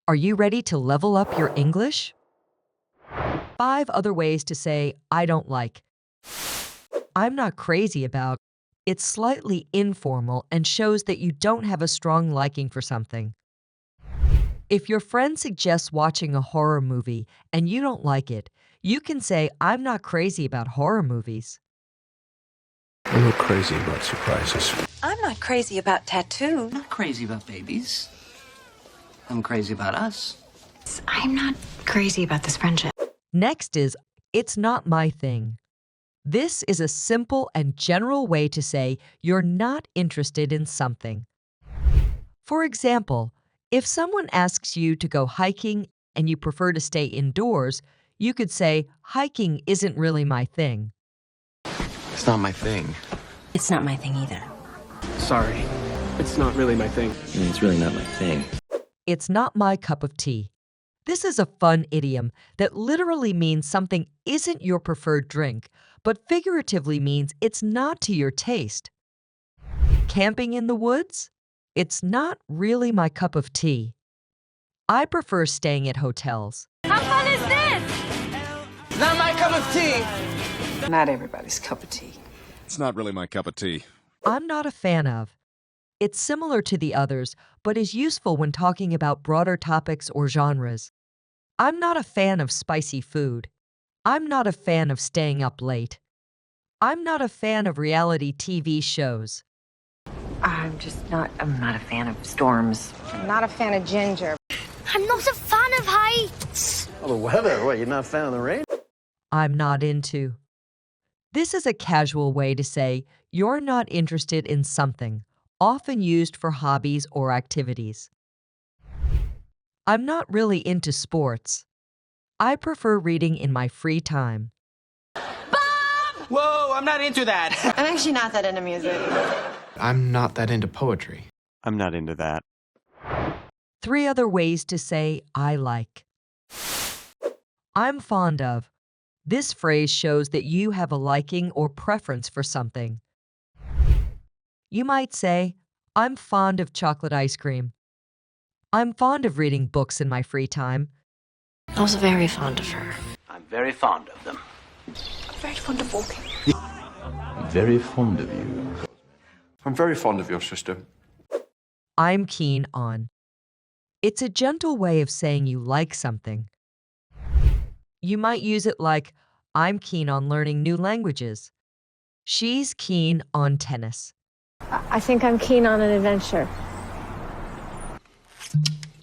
Are you ready to level up your English? 5 other ways to say I don't like. I'm not crazy about. It's slightly informal and shows that you don't have a strong liking for something. If your friend suggests watching a horror movie and you don't like it, you can say, I'm not crazy about horror movies. I'm not crazy about surprises. I'm not crazy about tattoos. I'm not crazy about babies. I'm crazy about us. I'm not crazy about this friendship. Next is, it's not my thing. This is a simple and general way to say you're not interested in something. For example, if someone asks you to go hiking and you prefer to stay indoors, you could say, hiking isn't really my thing. It's not my thing. It's not my thing either. Sorry, it's not really my thing. It's really not my thing. It's not my cup of tea. This is a fun idiom that literally means something isn't your preferred drink, but figuratively means it's not to your taste. Camping in the woods? It's not really my cup of tea. I prefer staying at hotels. How fun is this? It's not my cup of tea. Not everybody's cup of tea. It's not really my cup of tea. I'm not a fan of. It's similar to the others, but is useful when talking about broader topics or genres. I'm not a fan of spicy food. I'm not a fan of staying up late. I'm not a fan of reality TV shows. I'm not a fan of storms. I'm not a fan of ginger. I'm not a fan of heights. Oh, the weather. What, you're not a fan of the rain? I'm not into. This is a casual way to say you're not interested in something, often used for hobbies or activities. I'm not really into sports. I prefer reading in my free time. Whoa, I'm not into that. I'm actually not that into music. I'm not that into poetry. I'm not into that. 3 other ways to say I like. I'm fond of. This phrase shows that you have a liking or preference for something. You might say, I'm fond of chocolate ice cream. I'm fond of reading books in my free time. I was very fond of her. I'm very fond of them. I'm very fond of walking. Very fond of you. I'm very fond of your sister. I'm keen on. It's a gentle way of saying you like something. You might use it like, I'm keen on learning new languages. She's keen on tennis. I think I'm keen on an adventure.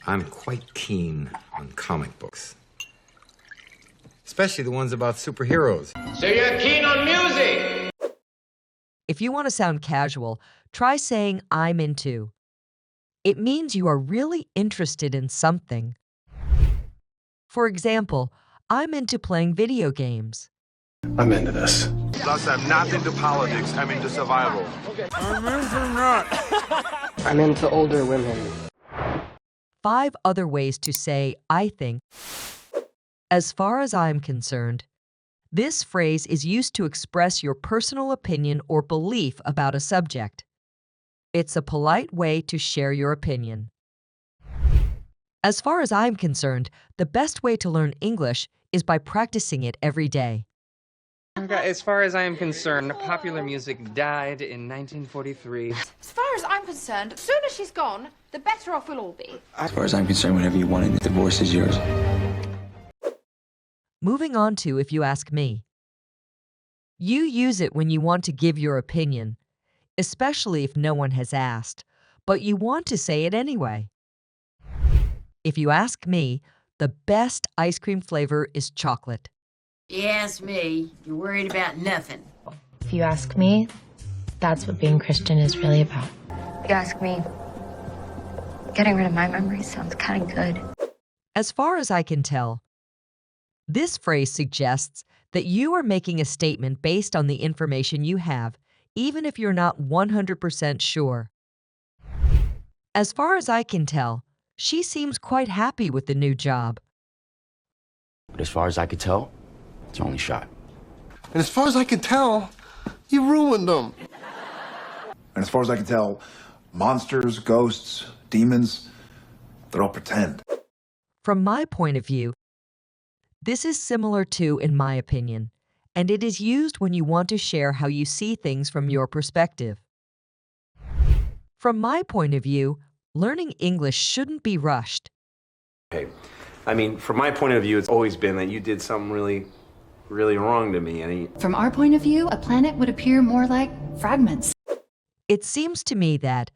I'm quite keen on comic books, especially the ones about superheroes. So you're keen on music? If you want to sound casual, try saying I'm into. It means you are really interested in something. For example, I'm into playing video games. I'm into this. Plus, I'm not into politics. I'm into survival. I'm into older women. 5 other ways to say I think. As far as I'm concerned, this phrase is used to express your personal opinion or belief about a subject. It's a polite way to share your opinion. As far as I'm concerned, the best way to learn English is by practicing it every day. As far as I am concerned, popular music died in 1943. As far as I'm concerned, the sooner she's gone, the better off we'll all be. As far as I'm concerned, whenever you want it, the divorce is yours. Moving on to if you ask me. You use it when you want to give your opinion, especially if no one has asked, but you want to say it anyway. If you ask me, the best ice cream flavor is chocolate. You ask me, you're worried about nothing. If you ask me, that's what being Christian is really about. If you ask me, getting rid of my memories sounds kind of good. As far as I can tell, this phrase suggests that you are making a statement based on the information you have, even if you're not 100% sure. As far as I can tell, she seems quite happy with the new job. But as far as I could tell, it's only shot. And as far as I can tell, you ruined them. And as far as I can tell, monsters, ghosts, demons, they're all pretend. From my point of view, this is similar to, in my opinion, and it is used when you want to share how you see things from your perspective. From my point of view, learning English shouldn't be rushed. Okay. I mean, from my point of view, it's always been that you did something really wrong to me. From our point of view, a planet would appear more like fragments. It seems to me that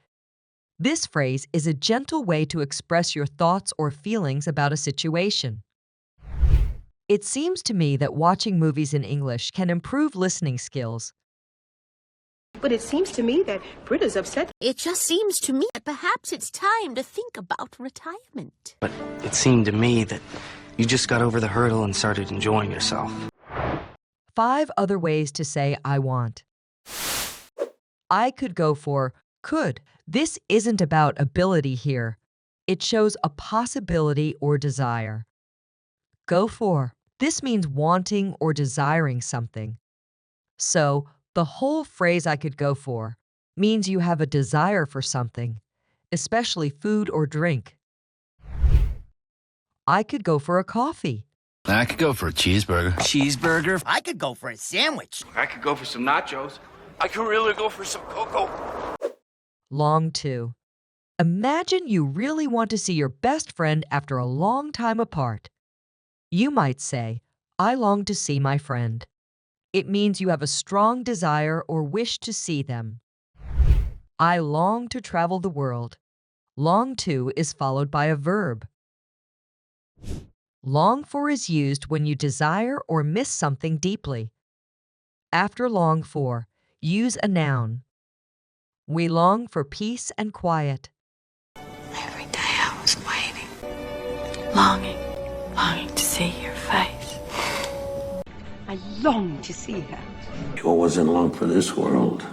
this phrase is a gentle way to express your thoughts or feelings about a situation. It seems to me that watching movies in English can improve listening skills. But it seems to me that Britta's upset. It just seems to me that perhaps it's time to think about retirement. But it seemed to me that you just got over the hurdle and started enjoying yourself. 5 other ways to say I want. I could go for could. This isn't about ability here. It shows a possibility or desire. Go for. This means wanting or desiring something. So, the whole phrase I could go for means you have a desire for something, especially food or drink. I could go for a coffee. I could go for a cheeseburger. Cheeseburger? I could go for a sandwich. I could go for some nachos. I could really go for some cocoa. Long 2. Imagine you really want to see your best friend after a long time apart. You might say, I long to see my friend. It means you have a strong desire or wish to see them. I long to travel the world. Long to is followed by a verb. Long for is used when you desire or miss something deeply. After long for, use a noun. We long for peace and quiet. Every day I was waiting, longing to see your face. I long to see her. You wasn't long for this world.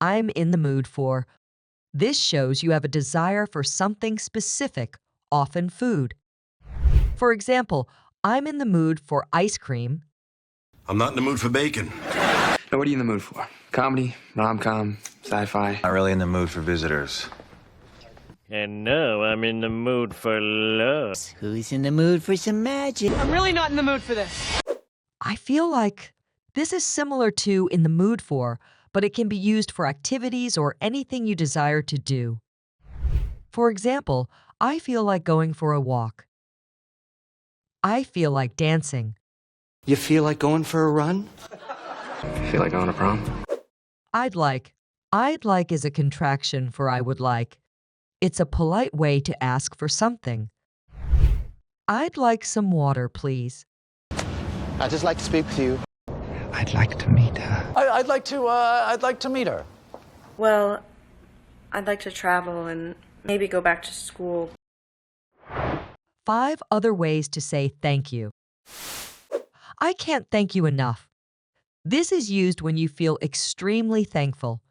I'm in the mood for. This shows you have a desire for something specific, often food. For example, I'm in the mood for ice cream. I'm not in the mood for bacon. Now, what are you in the mood for? Comedy, rom-com, sci-fi? Not really in the mood for visitors. And now I'm in the mood for love. Who's in the mood for some magic? I'm really not in the mood for this. I feel like this is similar to in the mood for, but it can be used for activities or anything you desire to do. For example, I feel like going for a walk. I feel like dancing. You feel like going for a run? Feel like going to prom? I'd like. I'd like is a contraction for I would like. It's a polite way to ask for something. I'd like some water, please. I'd just like to speak with you. I'd like to meet her. I'd like to meet her. Well, I'd like to travel and maybe go back to school. 5 other ways to say thank you. I can't thank you enough. This is used when you feel extremely thankful.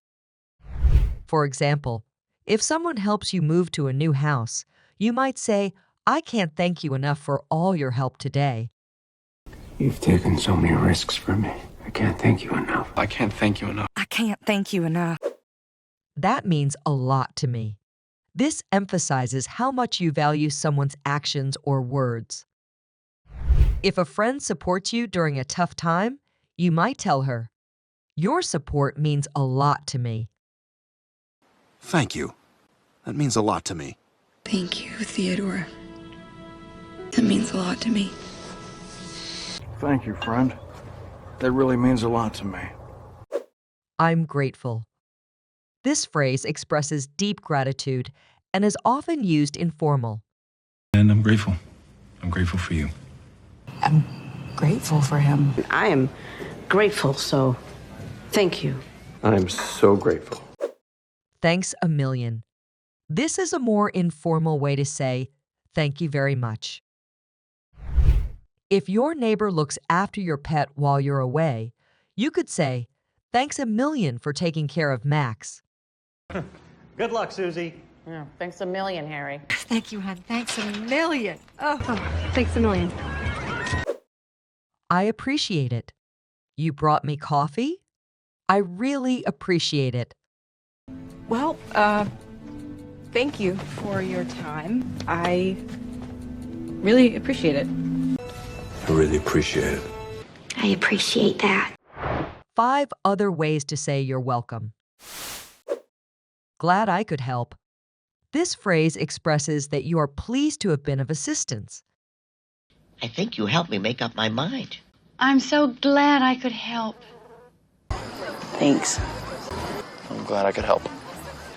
For example, if someone helps you move to a new house, you might say, I can't thank you enough for all your help today. You've taken so many risks for me. I can't thank you enough. I can't thank you enough. I can't thank you enough. That means a lot to me. This emphasizes how much you value someone's actions or words. If a friend supports you during a tough time, you might tell her, your support means a lot to me. Thank you. That means a lot to me. Thank you, Theodore. That means a lot to me. Thank you, friend. That really means a lot to me. I'm grateful. This phrase expresses deep gratitude and is often used informal. And I'm grateful. I'm grateful for you. I'm grateful for him. I am grateful, so thank you. I'm so grateful. Thanks a million. This is a more informal way to say, thank you very much. If your neighbor looks after your pet while you're away, you could say, thanks a million for taking care of Max. Good luck, Susie. Yeah, thanks a million, Harry. Thank you, hon. Thanks a million. Oh, thanks a million. I appreciate it. You brought me coffee? I really appreciate it. Well, thank you for your time. I really appreciate it. I really appreciate it. I appreciate that. 5 other ways to say you're welcome. Glad I could help. This phrase expresses that you are pleased to have been of assistance. I think you helped me make up my mind. I'm so glad I could help. Thanks. I'm glad I could help.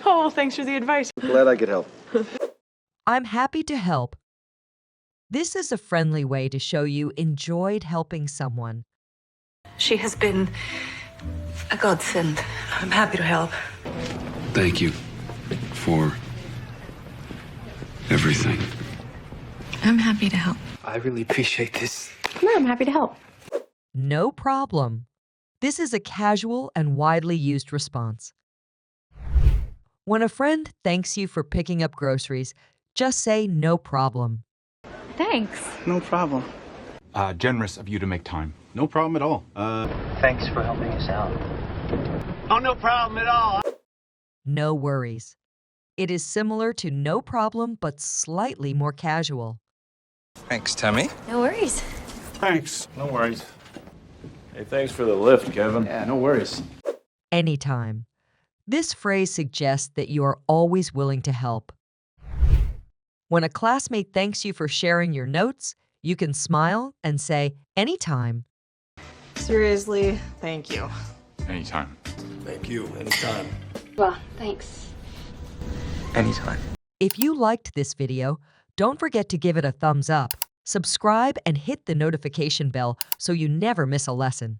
Oh, thanks for the advice. Glad I could help. I'm happy to help. This is a friendly way to show you enjoyed helping someone. She has been a godsend. I'm happy to help. Thank you for everything. I'm happy to help. I really appreciate this. No, I'm happy to help. No problem. This is a casual and widely used response. When a friend thanks you for picking up groceries, just say no problem. Thanks. No problem. Generous of you to make time. No problem at all. Thanks for helping us out. Oh, no problem at all. No worries. It is similar to no problem, but slightly more casual. Thanks, Tammy. No worries. Thanks. No worries. Hey, thanks for the lift, Kevin. Yeah, no worries. Anytime. This phrase suggests that you are always willing to help. When a classmate thanks you for sharing your notes, you can smile and say, anytime. Seriously, thank you. Anytime. Thank you. Anytime. Well, thanks. Anytime. If you liked this video, don't forget to give it a thumbs up, subscribe, and hit the notification bell so you never miss a lesson.